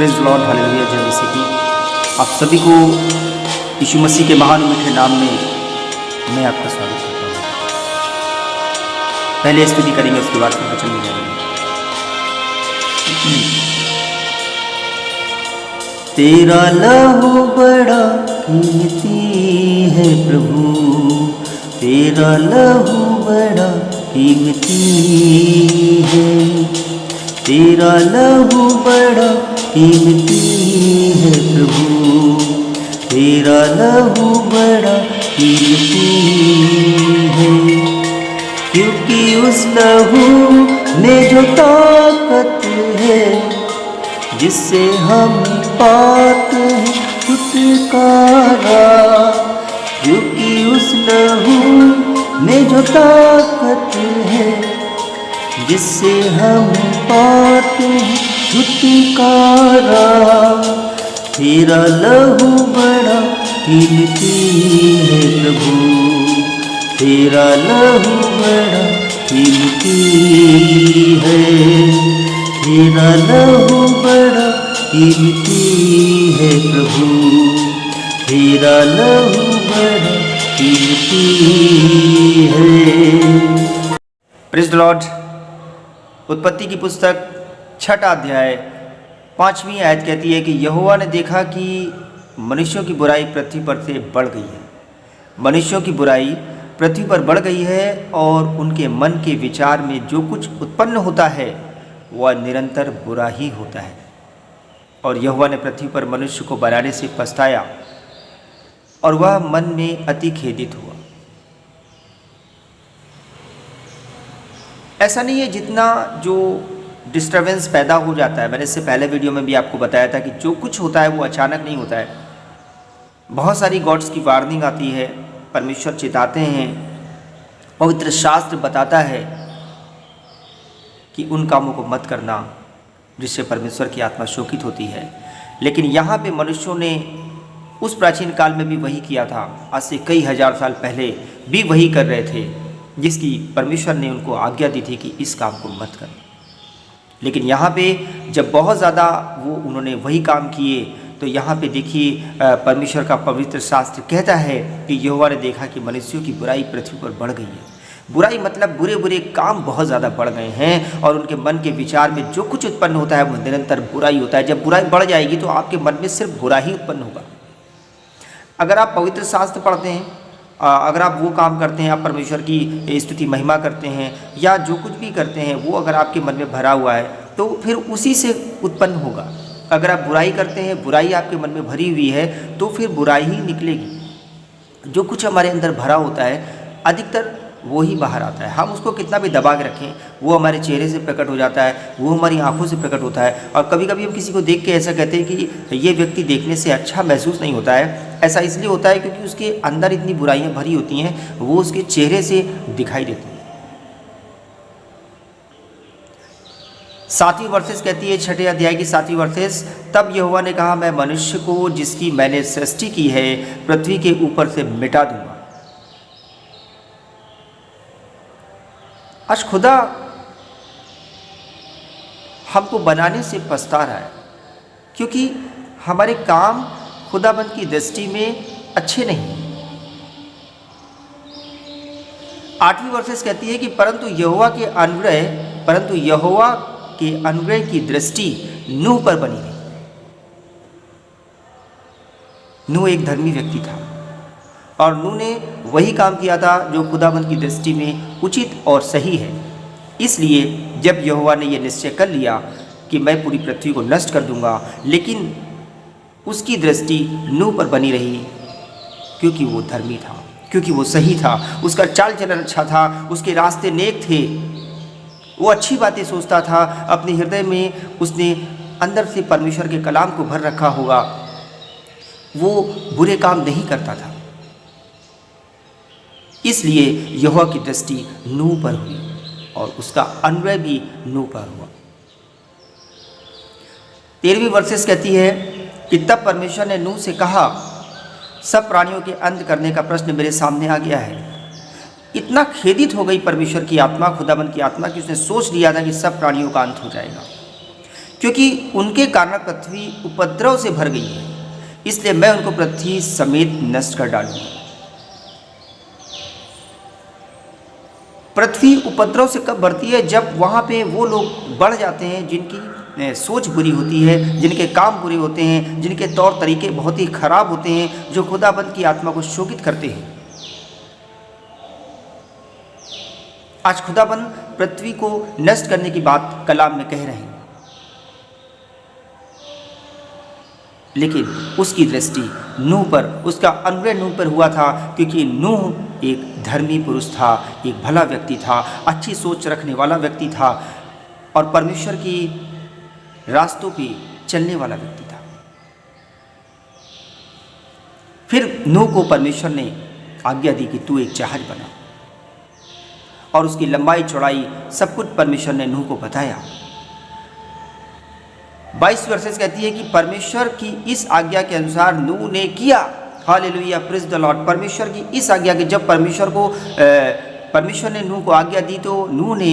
Praise the Lord, hallelujah, जय मसीह की। आप सभी को यीशु मसीह के महान मीठे नाम में मैं आपका स्वागत करता हूँ। पहले स्तुति करेंगे, उसके बाद फिर वचन में जाएंगे। तेरा लहू बड़ा कीमती है प्रभु, तेरा लहू बड़ा कीमती है, तेरा लहू बड़ा कीमती है प्रभु, तेरा लहू बड़ा कीमती है। क्योंकि उस लहू में जो ताकत है, जिससे हम पाते हैं छुटकारा, क्योंकि उस लहू में जो ताकत है, जिससे हम पाते हैं छुटकारा। तेरा लहू बड़ा कीमती है प्रभु, तेरा लहू बड़ा कीमती है, तेरा लहू बड़ा कीमती है प्रभु, तेरा लहू बड़ा कीमती है। Praise the Lord. उत्पत्ति की पुस्तक 6 अध्याय 5वीं आयत कहती है कि यहोवा ने देखा कि मनुष्यों की बुराई पृथ्वी पर से बढ़ गई है, मनुष्यों की बुराई पृथ्वी पर बढ़ गई है और उनके मन के विचार में जो कुछ उत्पन्न होता है वह निरंतर बुरा ही होता है। और यहोवा ने पृथ्वी पर मनुष्य को बनाने से पछताया और वह मन में अति खेदित हुआ। ऐसा नहीं है जितना जो डिस्टर्बेंस पैदा हो जाता है, मैंने इससे पहले वीडियो में भी आपको बताया था कि जो कुछ होता है वो अचानक नहीं होता है। बहुत सारी गॉड्स की वार्निंग आती है, परमेश्वर चेताते हैं, पवित्र शास्त्र बताता है कि उन कामों को मत करना जिससे परमेश्वर की आत्मा शोकित होती है। लेकिन यहाँ पे मनुष्यों ने उस प्राचीन काल में भी वही किया था, आज से कई हजार साल पहले भी वही कर रहे थे, जिसकी परमेश्वर ने उनको आज्ञा दी थी कि इस काम को मत करना। लेकिन यहाँ पे जब बहुत ज़्यादा वो उन्होंने वही काम किए तो यहाँ पे देखिए परमेश्वर का पवित्र शास्त्र कहता है कि यहोवा ने देखा कि मनुष्यों की बुराई पृथ्वी पर बढ़ गई है। बुराई मतलब बुरे बुरे काम बहुत ज़्यादा बढ़ गए हैं और उनके मन के विचार में जो कुछ उत्पन्न होता है वो निरंतर बुराई होता है। जब बुराई बढ़ जाएगी तो आपके मन में सिर्फ बुरा ही उत्पन्न होगा। अगर आप पवित्र शास्त्र पढ़ते हैं, अगर आप वो काम करते हैं, आप परमेश्वर की स्तुति महिमा करते हैं या जो कुछ भी करते हैं वो अगर आपके मन में भरा हुआ है तो फिर उसी से उत्पन्न होगा। अगर आप बुराई करते हैं, बुराई आपके मन में भरी हुई है तो फिर बुराई ही निकलेगी। जो कुछ हमारे अंदर भरा होता है अधिकतर वो ही बाहर आता है। हम उसको कितना भी दबा के रखें वो हमारे चेहरे से प्रकट हो जाता है, वो हमारी आंखों से प्रकट होता है। और कभी कभी हम किसी को देख के ऐसा कहते हैं कि ये व्यक्ति देखने से अच्छा महसूस नहीं होता है। ऐसा इसलिए होता है क्योंकि उसके अंदर इतनी बुराइयां भरी होती हैं, वो उसके चेहरे से दिखाई देती हैं। 7वीं वर्सेस कहती है, 6 अध्याय की 7वीं वर्सेस, तब यहोवा ने कहा, मैं मनुष्य को जिसकी मैंने सृष्टि की है पृथ्वी के ऊपर से मिटा दूंगा। आज खुदा हमको बनाने से पछता रहा है क्योंकि हमारे काम खुदाबंद की दृष्टि में अच्छे नहीं। 8वीं वर्सेस कहती है कि परंतु यहोवा के अनुग्रह की दृष्टि नूह पर बनी रही। नूह एक धर्मी व्यक्ति था और नूह ने वही काम किया था जो खुदाबंद की दृष्टि में उचित और सही है। इसलिए जब यहोवा ने यह निश्चय कर लिया कि मैं पूरी पृथ्वी को नष्ट कर दूंगा, लेकिन उसकी दृष्टि नूह पर बनी रही क्योंकि वो धर्मी था, क्योंकि वो सही था, उसका चाल चलन अच्छा था, उसके रास्ते नेक थे, वो अच्छी बातें सोचता था, अपने हृदय में उसने अंदर से परमेश्वर के कलाम को भर रखा होगा, वो बुरे काम नहीं करता था। इसलिए यहोवा की दृष्टि नूह पर हुई और उसका अनुग्रह भी नूह पर हुआ। 13वीं वर्सेस कहती है कि तब परमेश्वर ने नूह से कहा, सब प्राणियों के अंत करने का प्रश्न मेरे सामने आ गया है। इतना खेदित हो गई परमेश्वर की आत्मा, खुदाबंद की आत्मा, कि उसने सोच लिया था कि सब प्राणियों का अंत हो जाएगा। क्योंकि उनके कारण पृथ्वी उपद्रव से भर गई है, इसलिए मैं उनको पृथ्वी समेत नष्ट कर डालूंगा। पृथ्वी उपद्रव से कब भरती है? जब वहाँ पे वो लोग बढ़ जाते हैं जिनकी सोच बुरी होती है, जिनके काम बुरे होते हैं, जिनके तौर तरीके बहुत ही खराब होते हैं, जो खुदाबंद की आत्मा को शोकित करते हैं। आज खुदाबंद पृथ्वी को नष्ट करने की बात कलाम में कह रहे हैं, लेकिन उसकी दृष्टि नूह पर, उसका अनुग्रह नूह पर हुआ था, क्योंकि नूह एक धर्मी पुरुष था, एक भला व्यक्ति था, अच्छी सोच रखने वाला व्यक्ति था और परमेश्वर की रास्तों पे चलने वाला व्यक्ति था। फिर नूह को परमेश्वर ने आज्ञा दी कि तू एक जहाज बना, और उसकी लंबाई चौड़ाई सब कुछ परमेश्वर ने नूह को बताया। 22 वर्सेस कहती है कि परमेश्वर की इस आज्ञा के अनुसार नूह ने किया। Hallelujah, praise the Lord. परमेश्वर की इस आज्ञा के, जब परमेश्वर ने नूह को आज्ञा दी तो नूह ने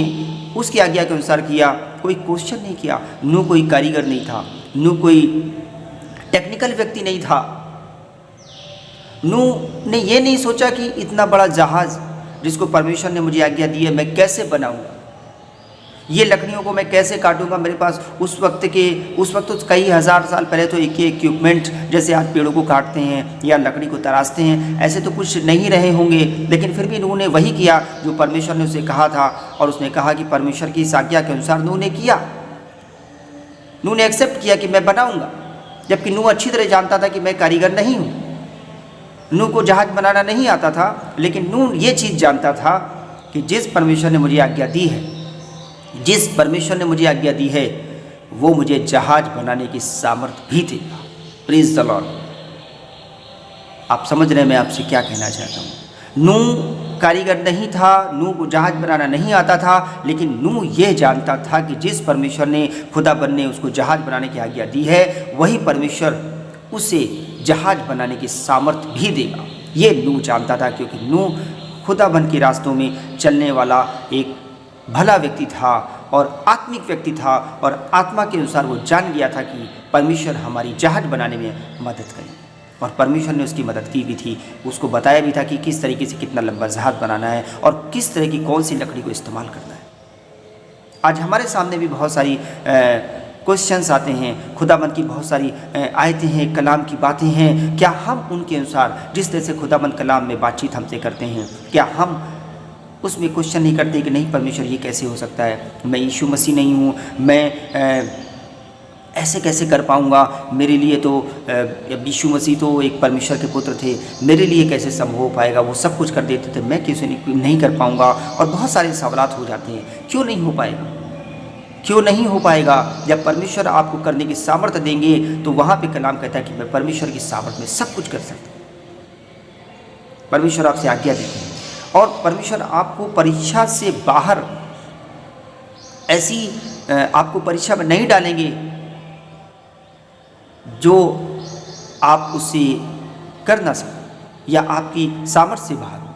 उसकी आज्ञा के अनुसार किया, कोई क्वेश्चन नहीं किया। नूह कोई कारीगर नहीं था, नूह कोई टेक्निकल व्यक्ति नहीं था। नूह ने ये नहीं सोचा कि इतना बड़ा जहाज जिसको परमेश्वर ने मुझे आज्ञा दी है मैं कैसे बनाऊंगा, ये लकड़ियों को मैं कैसे काटूंगा। मेरे पास उस वक्त तो कई हज़ार साल पहले तो एक इक्विपमेंट, जैसे आज पेड़ों को काटते हैं या लकड़ी को तराशते हैं, ऐसे तो कुछ नहीं रहे होंगे। लेकिन फिर भी नूह ने वही किया जो परमेश्वर ने उसे कहा था, और उसने कहा कि परमेश्वर की इस आज्ञा के अनुसार नूह ने किया। नूह ने एक्सेप्ट किया कि मैं बनाऊंगा, जबकि नूह अच्छी तरह जानता था कि मैं कारीगर नहीं हूँ। नूह को जहाज बनाना नहीं आता था, लेकिन नूह ये चीज़ जानता था कि जिस परमेश्वर ने मुझे आज्ञा दी है, जिस परमेश्वर ने मुझे आज्ञा दी है, वो मुझे जहाज बनाने की सामर्थ्य भी देगा। Praise the Lord. आप समझ रहे हैं मैं आपसे क्या कहना चाहता हूँ। नूह कारीगर नहीं था, नूह को जहाज बनाना नहीं आता था, लेकिन नूह ये जानता था कि जिस परमेश्वर ने, खुदाबंद ने उसको जहाज बनाने की आज्ञा दी है, वही परमेश्वर उसे जहाज बनाने की सामर्थ्य भी देगा। ये नूह जानता था, क्योंकि नूह खुदाबंद के रास्तों में चलने वाला एक भला व्यक्ति था और आत्मिक व्यक्ति था, और आत्मा के अनुसार वो जान गया था कि परमेश्वर हमारी जहाज बनाने में मदद करें, और परमेश्वर ने उसकी मदद की भी थी। उसको बताया भी था कि किस तरीके से कितना लंबा जहाज बनाना है और किस तरह की कौन सी लकड़ी को इस्तेमाल करना है। आज हमारे सामने भी बहुत सारी क्वेश्चंस आते हैं, खुदाबंद की बहुत सारी आयतें हैं, कलाम की बातें हैं। क्या हम उनके अनुसार, जिस तरह से खुदाबंद कलाम में बातचीत हमसे करते हैं, क्या हम उसमें क्वेश्चन नहीं करते कि नहीं परमेश्वर ये कैसे हो सकता है, मैं यीशु मसीह नहीं हूँ, मैं ऐसे कैसे कर पाऊँगा, मेरे लिए तो यीशु मसीह तो एक परमेश्वर के पुत्र थे, मेरे लिए कैसे संभव हो पाएगा, वो सब कुछ कर देते थे, मैं कैसे नहीं कर पाऊँगा। और बहुत सारे सवालात हो जाते हैं। क्यों नहीं हो पाएगा? क्यों नहीं हो पाएगा? जब परमेश्वर आपको करने की सामर्थ्य देंगे, तो वहाँ पे कलाम कहता है कि मैं परमेश्वर की सामर्थ्य में सब कुछ कर सकता हूँ। परमेश्वर आपसे आज्ञा देते हैं, और परमेश्वर आपको परीक्षा से बाहर, ऐसी आपको परीक्षा में नहीं डालेंगे जो आप उससे कर ना सकें या आपकी सामर्थ्य से बाहर हो।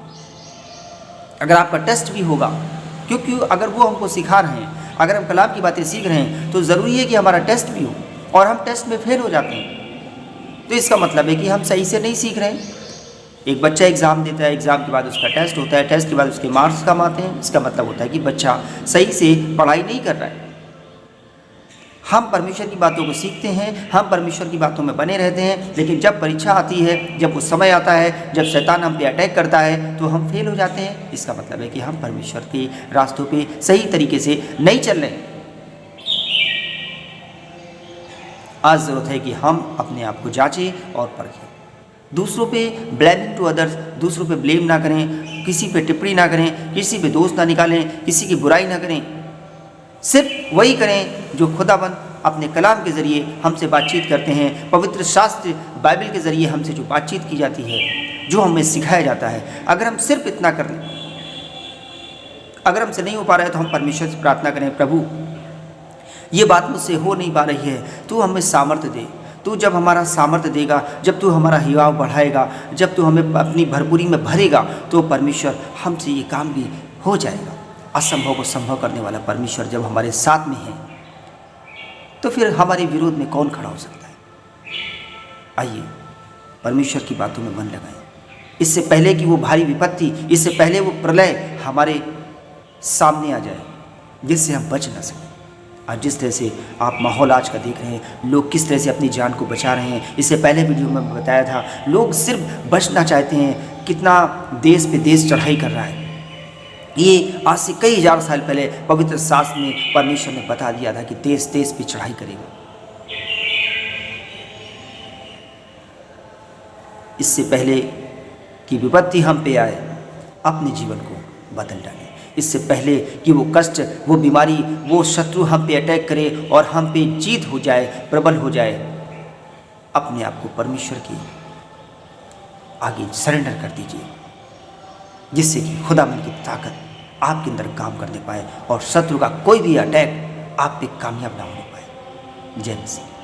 अगर आपका टेस्ट भी होगा, क्योंकि अगर वो हमको सिखा रहे हैं, अगर हम कलाम की बातें सीख रहे हैं, तो ज़रूरी है कि हमारा टेस्ट भी हो, और हम टेस्ट में फेल हो जाते हैं, तो इसका मतलब है कि हम सही से नहीं सीख रहे हैं। एक बच्चा एग्ज़ाम देता है, एग्ज़ाम के बाद उसका टेस्ट होता है, टेस्ट के बाद उसके मार्क्स कम आते हैं, इसका मतलब होता है कि बच्चा सही से पढ़ाई नहीं कर रहा है। हम परमेश्वर की बातों को सीखते हैं, हम परमेश्वर की बातों में बने रहते हैं, लेकिन जब परीक्षा आती है, जब वो समय आता है, जब शैतान हम पे अटैक करता है, तो हम फेल हो जाते हैं। इसका मतलब है कि हम परमेश्वर के रास्तों पे सही तरीके से नहीं चल रहे। आज ज़रूरत है कि हम अपने आप को जांचें और परखें। दूसरों पे ब्लेमिंग टू अदर्स, दूसरों पे ब्लेम ना करें, किसी पे टिप्पणी ना करें, किसी पे दोष ना निकालें, किसी की बुराई ना करें। सिर्फ वही करें जो खुदाबंद अपने कलाम के ज़रिए हमसे बातचीत करते हैं, पवित्र शास्त्र बाइबल के ज़रिए हमसे जो बातचीत की जाती है, जो हमें सिखाया जाता है। अगर हम सिर्फ इतना कर लें, अगर हमसे नहीं हो पा रहा है, तो हम परमेश्वर से प्रार्थना करें, प्रभु ये बात मुझसे हो नहीं पा रही है, तू हमें सामर्थ्य दे। तू जब हमारा सामर्थ्य देगा, जब तू हमारा हिवाव बढ़ाएगा, जब तू हमें अपनी भरपूरी में भरेगा, तो परमेश्वर हमसे ये काम भी हो जाएगा। असंभव को संभव करने वाला परमेश्वर जब हमारे साथ में है, तो फिर हमारे विरोध में कौन खड़ा हो सकता है? आइए परमेश्वर की बातों में मन लगाएं। इससे पहले कि वो भारी विपत्ति, इससे पहले वो प्रलय हमारे सामने आ जाए, जिससे हम बच ना सकें। आज जिस तरह से आप माहौल आज का देख रहे हैं, लोग किस तरह से अपनी जान को बचा रहे हैं, इससे पहले वीडियो में बताया था, लोग सिर्फ बचना चाहते हैं। कितना देश पे देश चढ़ाई कर रहा है। ये आज से कई हजार साल पहले पवित्र शास्त्र में परमेश्वर ने बता दिया था कि देश देश पे चढ़ाई करेगा। इससे पहले कि विपत्ति हम पे आए, अपने जीवन को बदल डालें। इससे पहले कि वो कष्ट, वो बीमारी, वो शत्रु हम पे अटैक करे और हम पे जीत हो जाए, प्रबल हो जाए, अपने आप को परमेश्वर के आगे सरेंडर कर दीजिए, जिससे कि खुदावंद की ताकत आपके अंदर काम करने पाए और शत्रु का कोई भी अटैक आप पे कामयाब ना होने पाए। जय मसीह।